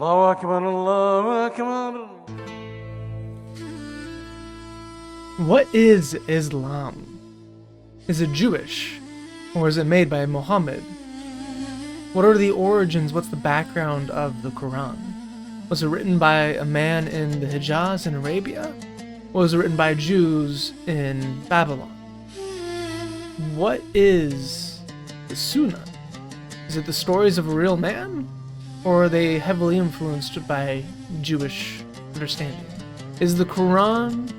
Allahu Akbar, Allahu Akbar. What is Islam? Is it Jewish? Or is it made by Muhammad? What are the origins? What's the background of the Quran? Was it written by a man in the Hijaz in Arabia? Or was it written by Jews in Babylon? What is the Sunnah? Is it the stories of a real man? Or are they heavily influenced by Jewish understanding? Is the Quran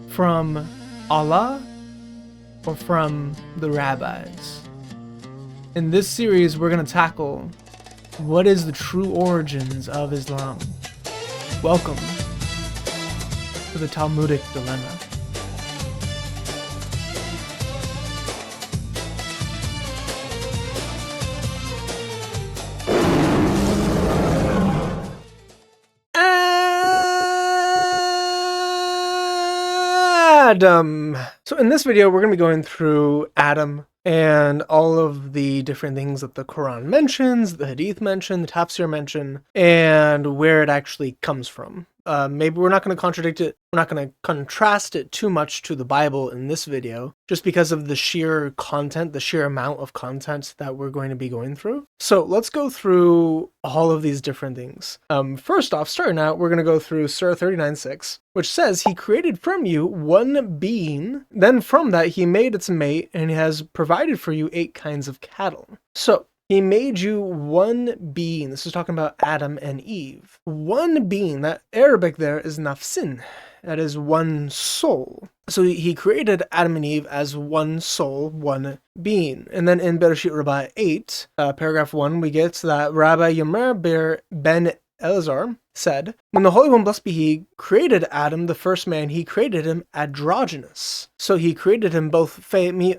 from Allah or from the rabbis? In this series, we're going to tackle what is the true origins of Islam. Welcome to the Talmudic Dilemma. Adam. So in this video, we're going to be going through Adam and all of the different things that the Quran mentions, the Hadith mention, the Tafsir mention, and where it actually comes from. Maybe we're not going to contradict it. We're not going to contrast it too much to the Bible in this video, just because of the sheer content, the sheer amount of content that we're going to be going through. So let's go through all of these different things. First off, starting out, we're going to go through Surah 39:6, which says, He created from you one being, then from that he made its mate, and he has provided for you 8 kinds of cattle. So, he made you one being. This is talking about Adam and Eve. One being. That Arabic there is nafsin. That is one soul. So he created Adam and Eve as one soul, one being. And then in Bereshit Rabbah 8, paragraph 1, we get that Rabbi Yomer ben Elazar said, when the Holy One, blessed be He, created Adam, the first man, he created him androgynous. So he created him both he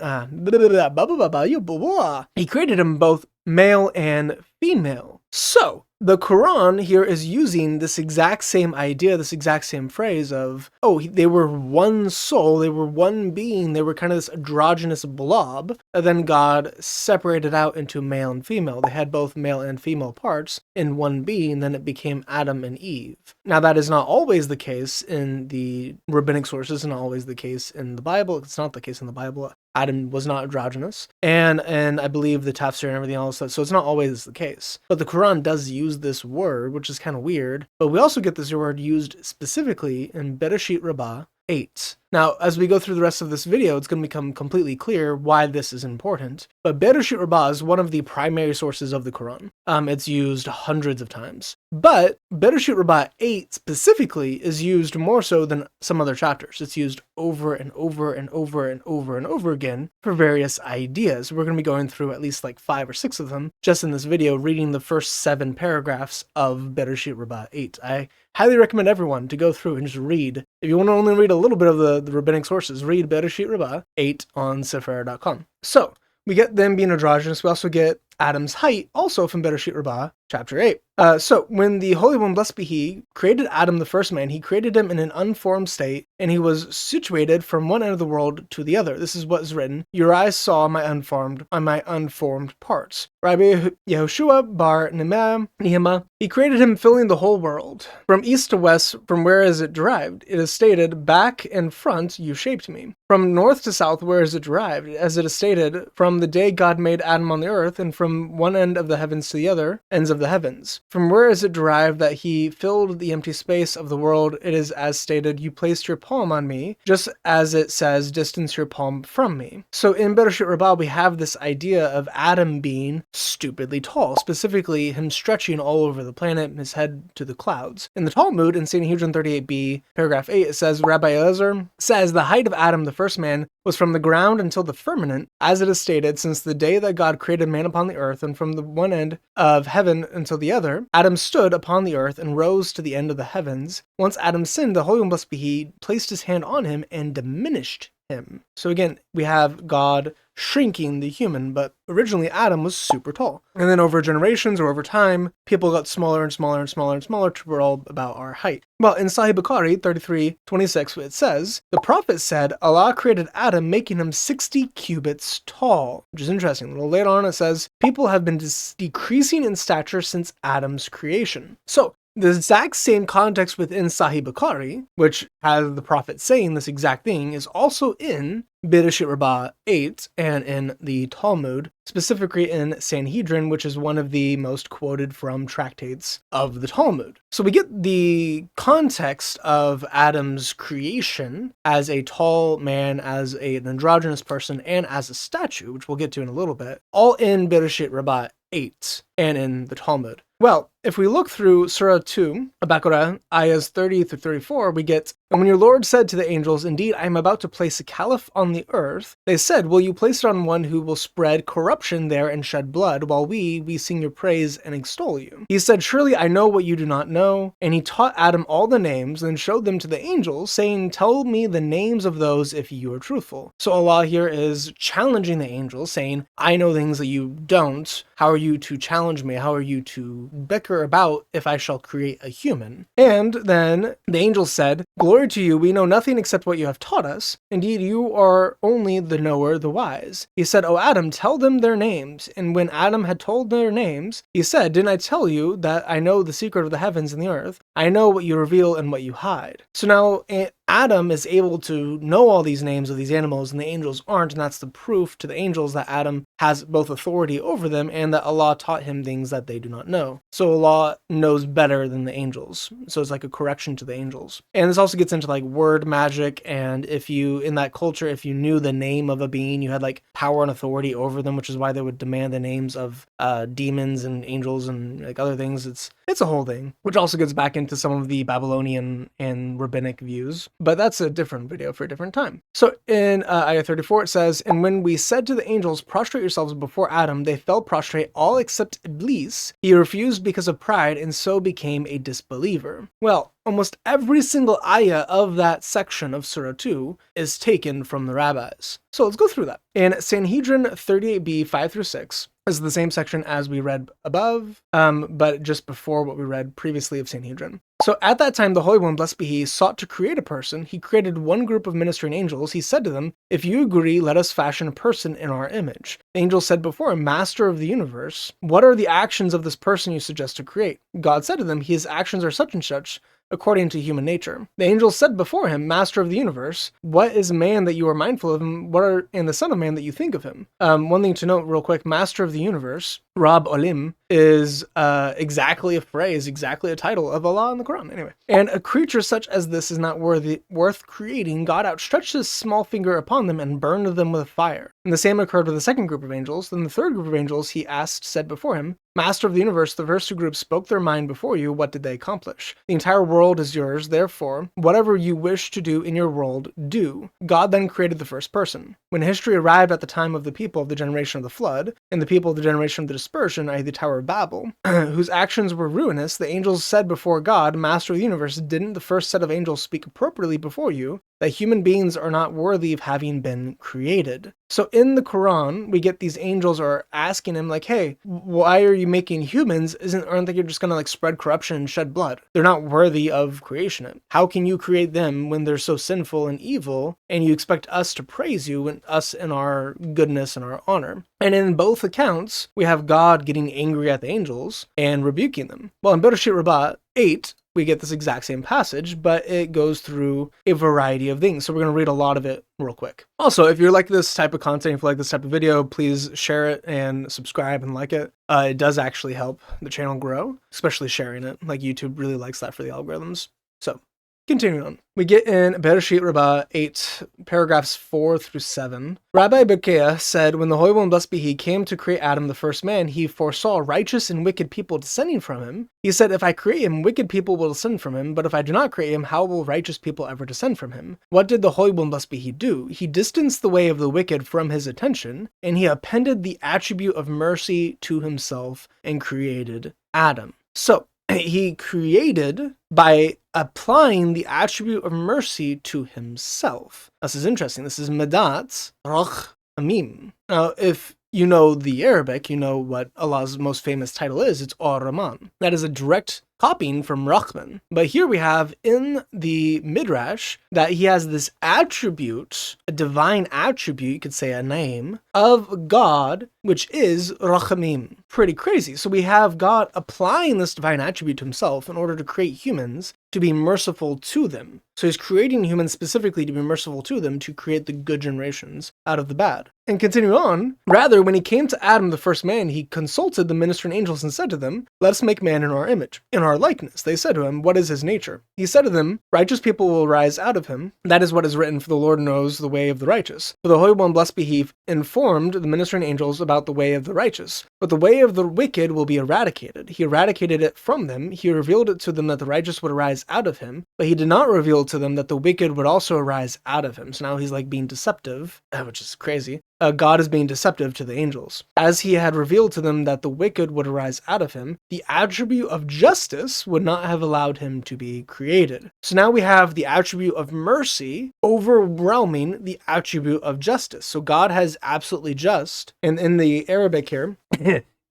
created him both male and female. So the Quran here is using this exact same idea, this exact same phrase of, they were one soul, they were one being, they were kind of this androgynous blob, and then God separated out into male and female. They had both male and female parts in one being, then it became Adam and Eve. Now that is not always the case in the rabbinic sources, and not always the case in the Bible. It's not the case in the Bible. Adam was not androgynous, and I believe the Tafsir and everything else, so it's not always the case. But the Quran does use this word, which is kind of weird, but we also get this word used specifically in Bereshit Rabbah 8. Now, as we go through the rest of this video, it's going to become completely clear why this is important. But Bereshit Rabbah is one of the primary sources of the Quran. It's used hundreds of times. But Bereshit Rabbah 8 specifically is used more so than some other chapters. It's used over and over and over and over and over again for various ideas. We're going to be going through at least like 5 or 6 of them just in this video, reading the first 7 paragraphs of Bereshit Rabbah 8. I highly recommend everyone to go through and just read. If you want to only read a little bit of the rabbinic sources, read Bereshit Rabbah 8 on Sefer.com. So, we get them being androgynous. We also get Adam's height, also from Bereshit Rabbah, chapter 8. So, when the Holy One, blessed be He, created Adam, the first man, he created him in an unformed state, and he was situated from one end of the world to the other. This is what is written, Your eyes saw my unformed parts. Rabbi Yehoshua bar Nehemiah, he created him filling the whole world. From east to west, from where is it derived? It is stated, back and front you shaped me. From north to south, where is it derived? As it is stated, from the day God made Adam on the earth, and from one end of the heavens to the other ends of the heavens. From where is it derived that he filled the empty space of the world? It is as stated, you placed your palm on me, just as it says, distance your palm from me. So in Bereshit Rabbah, we have this idea of Adam being stupidly tall, specifically him stretching all over the planet, his head to the clouds. In the Talmud, in Sanhedrin 38b, paragraph 8, it says, Rabbi Elazar says, the height of Adam, the first man, was from the ground until the firmament, as it is stated, since the day that God created man upon the earth, and from the one end of heaven until the other, Adam stood upon the earth and rose to the end of the heavens. Once Adam sinned, the Holy One, blessed be He, placed his hand on him and diminished him. So again, we have God shrinking the human, but originally Adam was super tall. And then over generations or over time, people got smaller and smaller and smaller and smaller to we're all about our height. Well, in Sahih Bukhari 33:26, it says, the prophet said, Allah created Adam, making him 60 cubits tall, which is interesting. A little later on, it says, people have been decreasing in stature since Adam's creation. So the exact same context within Sahih Bukhari, which has the Prophet saying this exact thing, is also in Midrash and Talmudic 8 and in the Talmud, specifically in Sanhedrin, which is one of the most quoted from tractates of the Talmud. So we get the context of Adam's creation as a tall man, as an androgynous person, and as a statue, which we'll get to in a little bit, all in Midrash and Talmudic 8 and in the Talmud. Well, if we look through Surah 2, Al-Baqarah, ayahs 30 through 34, we get, "And when your Lord said to the angels, 'Indeed, I am about to place a caliph on the earth,' they said, 'Will you place it on one who will spread corruption there and shed blood, while we sing your praise and extol you?' He said, 'Surely I know what you do not know.' And he taught Adam all the names, and showed them to the angels, saying, 'Tell me the names of those if you are truthful.'" So Allah here is challenging the angels, saying, "I know things that you don't. How are you to challenge me? How are you to bicker about if I shall create a human?" And then the angels said, "Glory to you, we know nothing except what you have taught us. Indeed, you are only the knower, the wise." He said, "O Adam, tell them their names." And when Adam had told their names, he said, "Didn't I tell you that I know the secret of the heavens and the earth? I know what you reveal and what you hide." So now Adam is able to know all these names of these animals, and the angels aren't, and that's the proof to the angels that Adam has both authority over them and that Allah taught him things that they do not know. So Allah knows better than the angels. So it's like a correction to the angels. And this also gets into like word magic, and if you, in that culture, if you knew the name of a being, you had like power and authority over them, which is why they would demand the names of demons and angels and like other things. It's a whole thing, which also gets back into some of the Babylonian and rabbinic views. But that's a different video for a different time. So in ayah 34, it says, "And when we said to the angels, 'Prostrate yourselves before Adam,' they fell prostrate, all except Iblis. He refused because of pride, and so became a disbeliever." Well, almost every single ayah of that section of Surah 2 is taken from the rabbis. So let's go through that. In Sanhedrin 38b, 5 through 6, this is the same section as we read above, but just before what we read previously of Sanhedrin. "So at that time, the Holy One, blessed be He, sought to create a person. He created one group of ministering angels. He said to them, 'If you agree, let us fashion a person in our image.' The angels said before him, 'Master of the universe, what are the actions of this person you suggest to create?' God said to them, 'His actions are such and such, according to human nature.' The angels said before him, 'Master of the universe, what is man that you are mindful of him? And the son of man that you think of him?'" One thing to note real quick, Master of the universe, Rab Olim, is exactly a phrase, exactly a title of Allah in the Quran. Anyway, "And a creature such as this is not worth creating. God outstretched his small finger upon them and burned them with fire." And the same occurred with the second group of angels. Then the third group of angels he asked said before him, "Master of the universe, the first two groups spoke their mind before you. What did they accomplish? The entire world is yours. Therefore, whatever you wish to do in your world, do." God then created the first person. When history arrived at the time of the people of the generation of the flood, and the people of the generation of the dispersion, i.e. the Tower of Babel, whose actions were ruinous, the angels said before God, "Master of the universe, didn't the first set of angels speak appropriately before you, that human beings are not worthy of having been created?" So in the Quran, we get these angels are asking him like, "Hey, why are you making humans? Aren't they just going to like spread corruption and shed blood? They're not worthy of creation. How can you create them when they're so sinful and evil, and you expect us to praise you and us in our goodness and our honor?" And in both accounts, we have God getting angry at the angels and rebuking them. Well, in Midrash and Talmudic 8, we get this exact same passage, but it goes through a variety of things. So we're going to read a lot of it real quick. Also, if you like this type of content, if you like this type of video, please share it and subscribe and like it. It does actually help the channel grow, especially sharing it. Like YouTube really likes that for the algorithms. So continuing on, we get in Midrash and Talmudic 8, paragraphs 4 through 7. Rabbi Bekiah said, "When the Holy One, blessed be He, came to create Adam, the first man, he foresaw righteous and wicked people descending from him. He said, 'If I create him, wicked people will descend from him, but if I do not create him, how will righteous people ever descend from him?' What did the Holy One, blessed be He, do? He distanced the way of the wicked from his attention, and he appended the attribute of mercy to himself and created Adam." So he created by applying the attribute of mercy to himself. This is interesting. This is Medat Rachamim. Now, if you know the Arabic, you know what Allah's most famous title is. It's Ar-Rahman. That is a direct copying from Rahman. But here we have in the Midrash that he has this attribute, a divine attribute, you could say a name, of God, which is Rachamim. Pretty crazy. So we have God applying this divine attribute to himself in order to create humans to be merciful to them. So he's creating humans specifically to be merciful to them, to create the good generations out of the bad. And continue on, rather, when he came to Adam, the first man, he consulted the ministering angels and said to them, let us make man in our image, in our likeness. They said to him, what is his nature? He said to them, righteous people will rise out of him. That is what is written, for the Lord knows the way of the righteous. For the Holy One, blessed be he, informed the ministering angels about the way of the righteous. But the way of the wicked will be eradicated. He eradicated it from them. He revealed it to them that the righteous would arise out of him, but he did not reveal to them that the wicked would also arise out of him. So now he's like being deceptive, which is crazy. God is being deceptive to the angels. As he had revealed to them that the wicked would arise out of him, the attribute of justice would not have allowed him to be created. So now we have the attribute of mercy overwhelming the attribute of justice. So God has absolutely just, and in the Arabic here,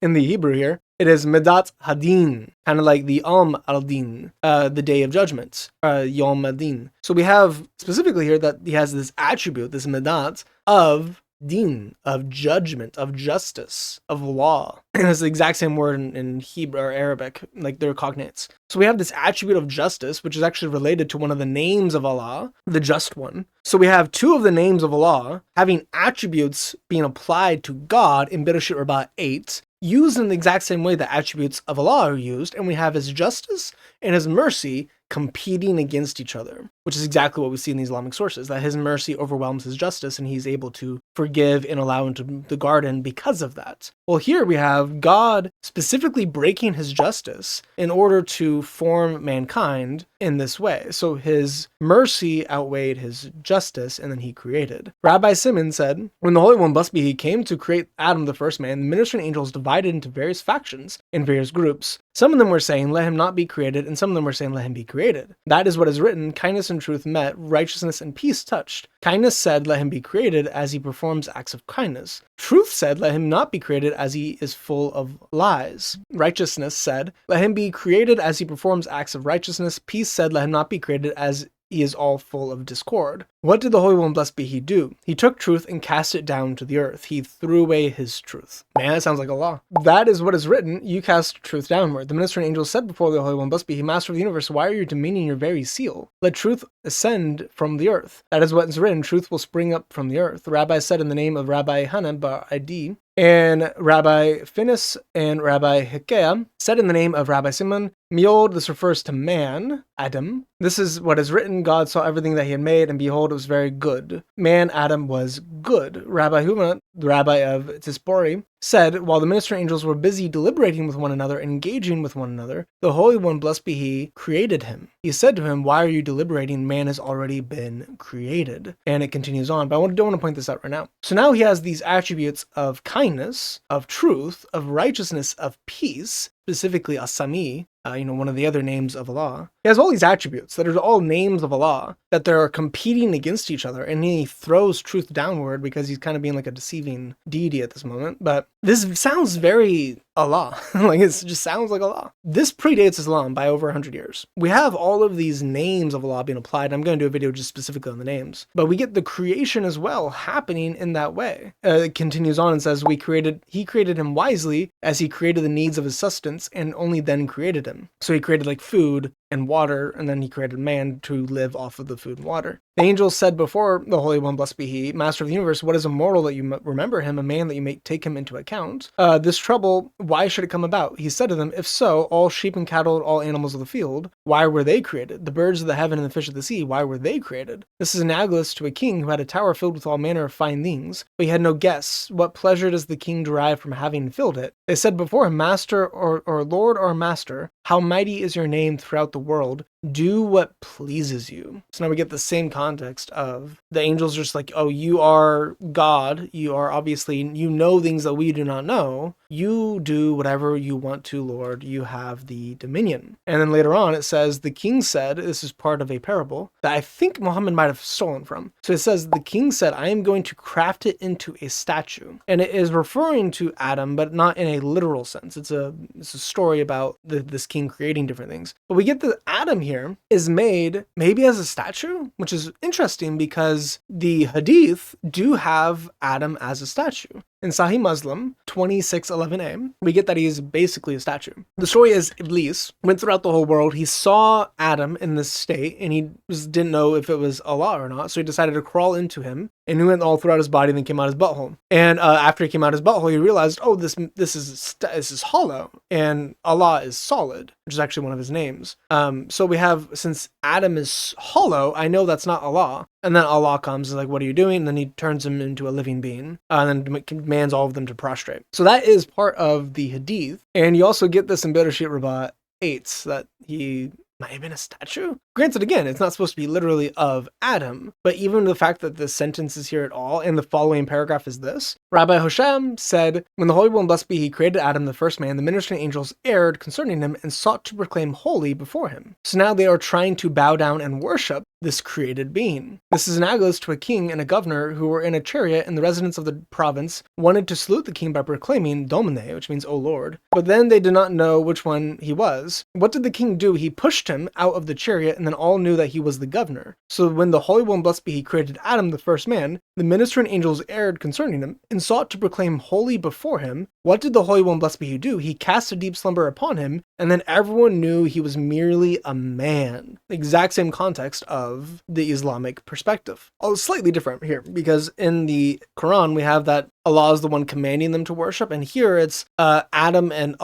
in the Hebrew here, it is Medat Hadin, kind of like the al-Din, the day of judgment, Yom Adin. So we have specifically here that he has this attribute, this Medat, of din, of judgment, of justice, of law. And it's the exact same word in Hebrew or Arabic, like they're cognates. So we have this attribute of justice, which is actually related to one of the names of Allah, the Just One. So we have two of the names of Allah having attributes being applied to God in Bereshit Rabbah 8, used in the exact same way the attributes of Allah are used, and we have his justice and his mercy competing against each other, which is exactly what we see in the Islamic sources, that his mercy overwhelms his justice and he's able to forgive and allow into the garden because of that. Well, here we have God specifically breaking his justice in order to form mankind in this way. So his mercy outweighed his justice, and then he created. Rabbi Simon said, when the Holy One, blessed be he, came to create Adam, the first man, the ministering angels divided into various factions and various groups. Some of them were saying, let him not be created, and some of them were saying, let him be created. That is what is written, kindness and truth met, righteousness and peace touched. Kindness said, let him be created as he performs acts of kindness. Truth said, let him not be created as he is full of lies. Righteousness said, let him be created as he performs acts of righteousness. Peace said, let him not be created as he is all full of discord. What did the Holy One, blessed be he, do? He took truth and cast it down to the earth. He threw away his truth. Man, that sounds like a law. That is what is written. You cast truth downward. The ministering angel said before the Holy One, blessed be he, Master of the universe, why are you demeaning your very seal? Let truth ascend from the earth. That is what is written. Truth will spring up from the earth. The rabbi said in the name of Rabbi Hanan bar Adi, and Rabbi Finis and Rabbi Hikea said in the name of Rabbi Simon, Miod, this refers to man, Adam. This is what is written. God saw everything that he had made, and behold, it was very good. Man, Adam, was good. Rabbi Huma, the rabbi of Tispori, said, while the ministering angels were busy deliberating with one another, engaging with one another, the Holy One, blessed be he, created him. He said to him, why are you deliberating? Man has already been created. And it continues on, but I don't want to point this out right now. So now he has these attributes of kindness, of truth, of righteousness, of peace, specifically Asami, one of the other names of Allah. He has all these attributes that are all names of Allah, that they're competing against each other, and he throws truth downward because he's kind of being like a deceiving deity at this moment. But this sounds very Allah. Like, it just sounds like Allah. This predates Islam by over 100 years. We have all of these names of Allah being applied. I'm going to do a video just specifically on the names. But we get the creation as well happening in that way. It continues on and says, he created him wisely as he created the needs of his sustenance and only then created him. So he created like food and water, and then he created man to live off of the food and water. The angels said before the Holy One, blessed be he, Master of the universe, what is a mortal that you remember him, a man that you may take him into account? This trouble, why should it come about? He said to them, if so, all sheep and cattle and all animals of the field, why were they created? The birds of the heaven and the fish of the sea, why were they created? This is analogous to a king who had a tower filled with all manner of fine things, but he had no guests. What pleasure does the king derive from having filled it? They said before him, Master or Lord or Master, how mighty is your name throughout the world. Do what pleases you. So now we get the same context of the angels just like, oh, you are God. You are obviously, you know things that we do not know. you do whatever you want to, Lord. You have the dominion. And then later on, it says, the king said, this is part of a parable that I think Muhammad might have stolen from. So it says, the king said, I am going to craft it into a statue. And it is referring to Adam, but not in a literal sense. It's a story about this king creating different things. But we get that Adam here is made maybe as a statue, which is interesting because the hadith do have Adam as a statue. In Sahih Muslim 2611a, we get that he is basically a statue. The story is Iblis went throughout the whole world. He saw Adam in this state and he didn't know if it was Allah or not. So he decided to crawl into him and he went all throughout his body and then came out his butthole. And after he came out his butthole, he realized, oh, this is hollow and Allah is solid, which is actually one of his names. So we have, since Adam is hollow, I know that's not Allah. And then Allah comes and is like, what are you doing? And then he turns him into a living being and then commands all of them to prostrate. So that is part of the hadith. And you also get this in Bereshit Rabbah 8, that he might have been a statue. Granted, again, it's not supposed to be literally of Adam, but even the fact that the sentence is here at all, and the following paragraph is this. Rabbi Hosham said, when the Holy One, blessed be he, created Adam, the first man, the ministering angels erred concerning him and sought to proclaim holy before him. So now they are trying to bow down and worship this created being. This is analogous to a king and a governor who were in a chariot and the residents of the province wanted to salute the king by proclaiming Domine, which means O Lord. But then they did not know which one he was. What did the king do? He pushed him out of the chariot and then all knew that he was the governor. So when the Holy One, blessed be he, created Adam, the first man, the ministering angels erred concerning him and sought to proclaim holy before him. What did the Holy One, blessed be he, do? He cast a deep slumber upon him, and then everyone knew he was merely a man. The exact same context of the Islamic perspective. Oh, slightly different here, because in the Quran we have that Allah is the one commanding them to worship, and here it's Adam and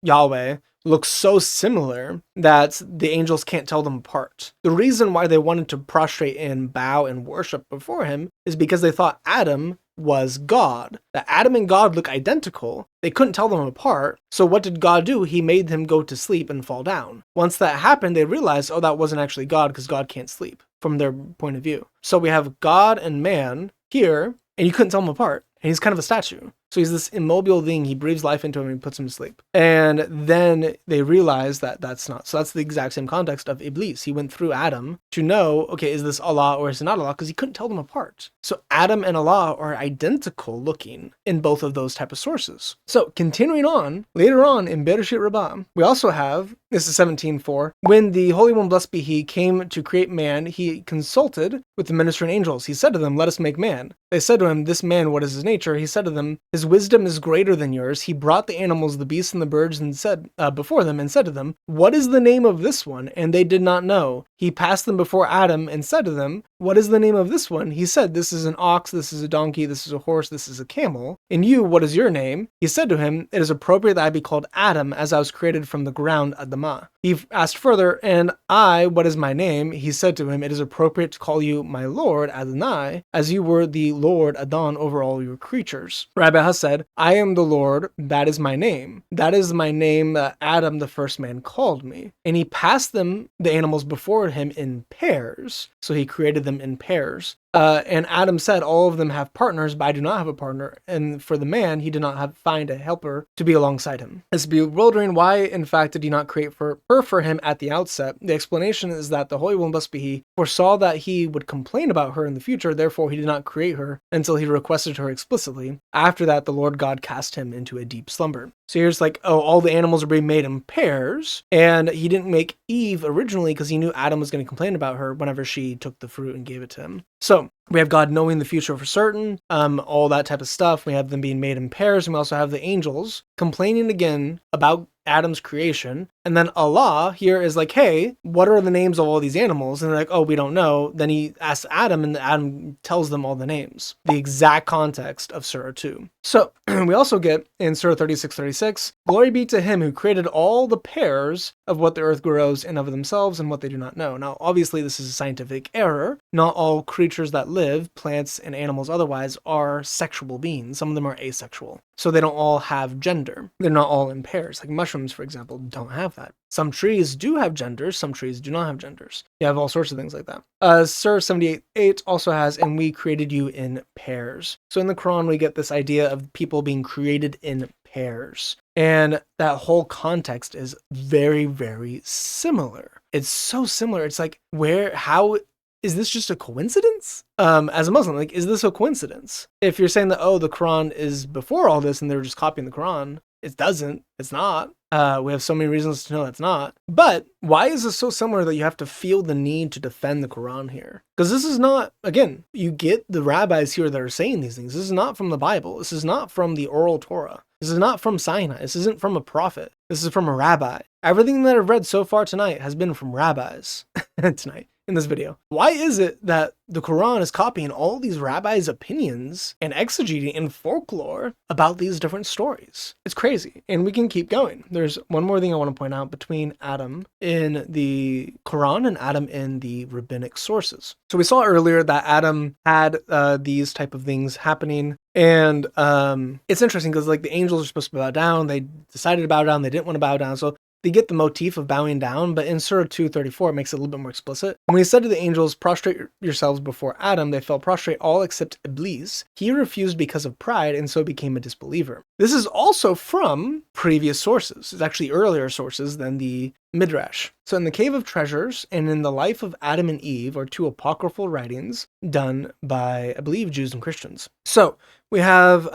Yahweh look so similar that the angels can't tell them apart. The reason why they wanted to prostrate and bow and worship before him is because they thought Adam was God. That Adam and God look identical. They couldn't tell them apart. So what did God do? He made him go to sleep and fall down. Once that happened, they realized, oh, that wasn't actually God because God can't sleep from their point of view. So we have God and man here, and you couldn't tell them apart. And he's kind of a statue. So he's this immobile thing. He breathes life into him and puts him to sleep. And then they realize that that's not. So that's the exact same context of Iblis. He went through Adam to know, okay, is this Allah or is it not Allah? Because he couldn't tell them apart. So Adam and Allah are identical looking in both of those type of sources. So continuing on, later on in Bereshit Rabbah, we also have, this is 17:4, when the Holy One, blessed be he, came to create man, he consulted with the ministering angels. He said to them, let us make man. They said to him, this man, what is his nature? He said to them, his wisdom is greater than yours. He brought the animals, the beasts, and the birds, and said before them, and said to them, what is the name of this one? And they did not know. He passed them before Adam and said to them, what is the name of this one? He said, this is an ox, this is a donkey, this is a horse, this is a camel. And you, what is your name? He said to him, it is appropriate that I be called Adam, as I was created from the ground, Adamah. He asked further, and I, what is my name? He said to him, it is appropriate to call you my Lord, Adonai, as you were the Lord Adon over all your creatures. Rabbi has said, I am the Lord, that is my name. That is my name that Adam, the first man, called me. And he passed them, the animals, before him in pairs. So he created them in pairs. And Adam said, all of them have partners, but I do not have a partner. And for the man, he did not find a helper to be alongside him. It's bewildering. Why, in fact, did he not create her for him at the outset? The explanation is that the Holy One, blessed be he, foresaw that he would complain about her in the future. Therefore, he did not create her until he requested her explicitly. After that, the Lord God cast him into a deep slumber. So here's like, oh, all the animals are being made in pairs. And he didn't make Eve originally because he knew Adam was going to complain about her whenever she took the fruit and gave it to him. So we have God knowing the future for certain, all that type of stuff. We have them being made in pairs. And we also have the angels complaining again about Adam's creation. And then Allah here is like, hey, what are the names of all these animals? And they're like, oh, we don't know. Then he asks Adam, and Adam tells them all the names. The exact context of Surah 2. So we also get in Surah 36:36, glory be to him who created all the pairs of what the earth grows in of themselves and what they do not know. Now, obviously, this is a scientific error. Not all creatures that live, plants and animals otherwise, are sexual beings. Some of them are asexual. So they don't all have gender. They're not all in pairs. Like mushrooms, for example, don't have that. Some trees do have genders, some trees do not have genders. You have all sorts of things like that. Surah 78:8 also has, and we created you in pairs. So in the Quran, we get this idea of people being created in cares? And that whole context is very, very similar. It's so similar. It's like, how is this just a coincidence? As a Muslim, like, is this a coincidence? If you're saying that, oh, the Quran is before all this and they're just copying the Quran, it's not. We have so many reasons to know it's not. But why is this so similar that you have to feel the need to defend the Quran here? Because this is not, again, you get the rabbis here that are saying these things. This is not from the Bible. This is not from the oral Torah. This is not from Sinai. This isn't from a prophet. This is from a rabbi. Everything that I've read so far tonight has been from rabbis tonight in this video. Why is it that the Quran is copying all these rabbis' opinions and exegeting and folklore about these different stories? It's crazy. And we can keep going. There's one more thing I want to point out between Adam in the Quran and Adam in the rabbinic sources. So we saw earlier that Adam had these type of things happening. And it's interesting because like the angels are supposed to bow down. They decided to bow down. They didn't want to bow down. So they get the motif of bowing down, but in Surah 2:34, it makes it a little bit more explicit. When he said to the angels, prostrate yourselves before Adam, they fell prostrate all except Iblis. He refused because of pride and so became a disbeliever. This is also from previous sources. It's actually earlier sources than the Midrash. So in the Cave of Treasures and in the Life of Adam and Eve are two apocryphal writings done by, I believe, Jews and Christians. So we have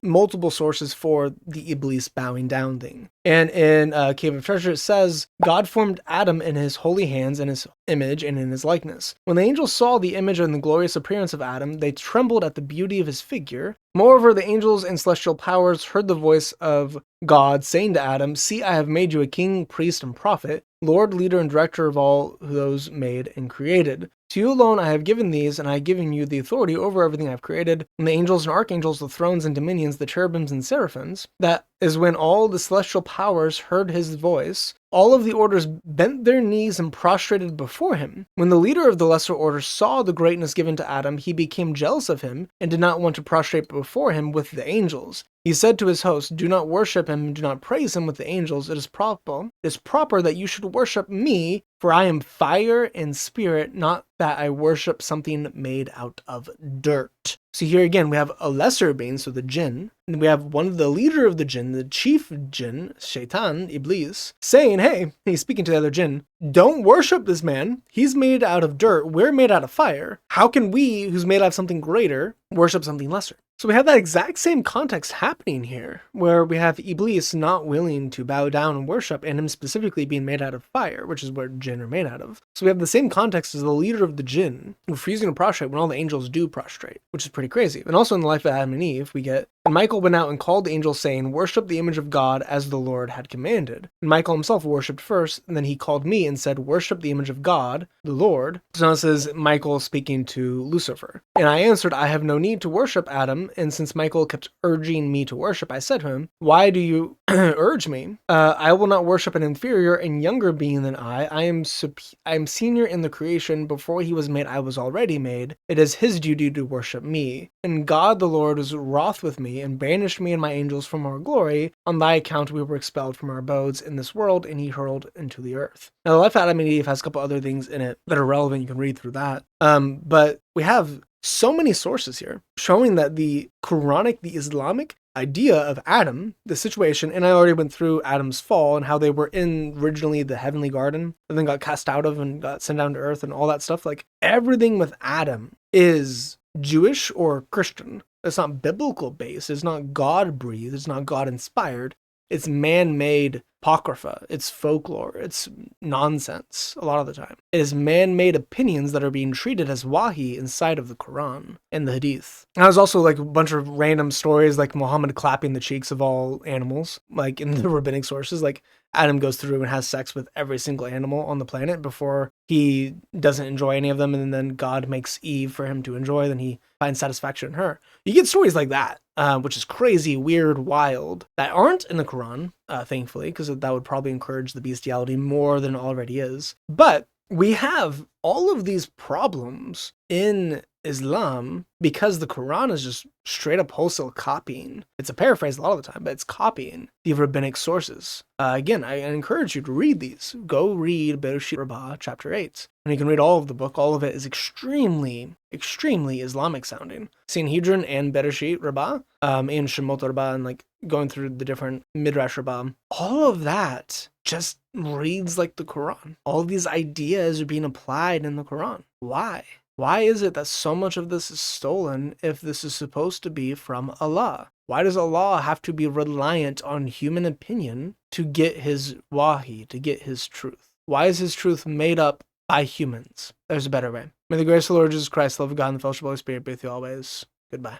multiple sources for the Iblis bowing down thing. And in Cave of Treasure, it says, God formed Adam in his holy hands, in his image, and in his likeness. When the angels saw the image and the glorious appearance of Adam, they trembled at the beauty of his figure. Moreover, the angels and celestial powers heard the voice of God saying to Adam, see, I have made you a king, priest, and prophet, Lord, leader, and director of all those made and created. To you alone I have given these, and I have given you the authority over everything I have created, and the angels and archangels, the thrones and dominions, the cherubims and seraphims. That is when all the celestial powers heard his voice. All of the orders bent their knees and prostrated before him. When the leader of the lesser orders saw the greatness given to Adam, he became jealous of him and did not want to prostrate before him with the angels. He said to his host, do not worship him, do not praise him with the angels. It is proper that you should worship me, for I am fire and spirit, not that I worship something made out of dirt. So here again, we have a lesser being, so the jinn, and we have one of the leader of the jinn, the chief jinn, Shaitan, Iblis, saying, hey, he's speaking to the other jinn, don't worship this man. He's made out of dirt. We're made out of fire. How can we, who's made out of something greater, worship something lesser? So we have that exact same context happening here, where we have Iblis not willing to bow down and worship, and him specifically being made out of fire, which is what jinn are made out of. So we have the same context as the leader of the jinn refusing to prostrate when all the angels do prostrate, which is pretty crazy. And also in the life of Adam and Eve, we get, and Michael went out and called the angels saying, worship the image of God as the Lord had commanded. And Michael himself worshipped first, and then he called me and said, worship the image of God, the Lord. So now it says Michael speaking to Lucifer. And I answered, I have no need to worship Adam. And since Michael kept urging me to worship, I said to him, why do you urge me? I will not worship an inferior and younger being than I. I am senior in the creation. Before he was made, I was already made. It is his duty to worship me. And God the Lord was wroth with me and banished me and my angels from our glory. On thy account we were expelled from our abodes in this world, and he hurled into the earth. Now the life of Adam and Eve has a couple other things in it that are relevant. You can read through that. But we have so many sources here showing that the Quranic, the Islamic idea of Adam, the situation, and I already went through Adam's fall and how they were in originally the heavenly garden and then got cast out of and got sent down to earth and all that stuff. Like everything with Adam is Jewish or Christian. It's not biblical based. It's not God breathed. It's not God inspired. It's man-made apocrypha. It's folklore. It's nonsense a lot of the time. It is man-made opinions that are being treated as wahi inside of the Quran and the Hadith. And there's also like a bunch of random stories like Muhammad clapping the cheeks of all animals, like in the rabbinic sources. Like Adam goes through and has sex with every single animal on the planet before he doesn't enjoy any of them, and then God makes Eve for him to enjoy, then he finds satisfaction in her. You get stories like that, which is crazy, weird, wild, that aren't in the Quran, thankfully, because that would probably encourage the bestiality more than it already is. But we have all of these problems in Islam, because the Quran is just straight up wholesale copying, it's a paraphrase a lot of the time, but it's copying the rabbinic sources. Again, I encourage you to read these. Go read Bereshit Rabbah, chapter 8. And you can read all of the book. All of it is extremely Islamic sounding. Sanhedrin and Bereshit Rabbah, and Shemot Rabbah, and like going through the different Midrash Rabbah. All of that just reads like the Quran. All of these ideas are being applied in the Quran. Why? Why is it that so much of this is stolen if this is supposed to be from Allah? Why does Allah have to be reliant on human opinion to get his wahi, to get his truth? Why is his truth made up by humans? There's a better way. May the grace of the Lord Jesus Christ, the love of God, and the fellowship of the Holy Spirit be with you always. Goodbye.